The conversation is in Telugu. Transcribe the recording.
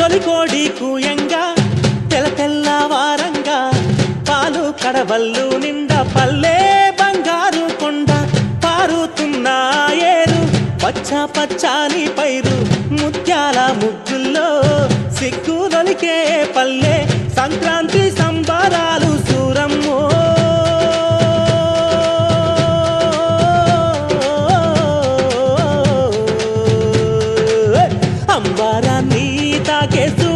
తొలి కోడి కూయంగా తెల్ల తెల్లవారంగా పాలు కడవల్లు నిండా పల్లె బంగారు కొండ పారుతున్న ఏరు పచ్చ పచ్చాని పైరు ముత్యాల ముగ్గుల్లో సిగ్గులొలికే పల్లె సంక్రాంతి సంబరాలు సూరమ్మో అంబారాన్ని తాకేసు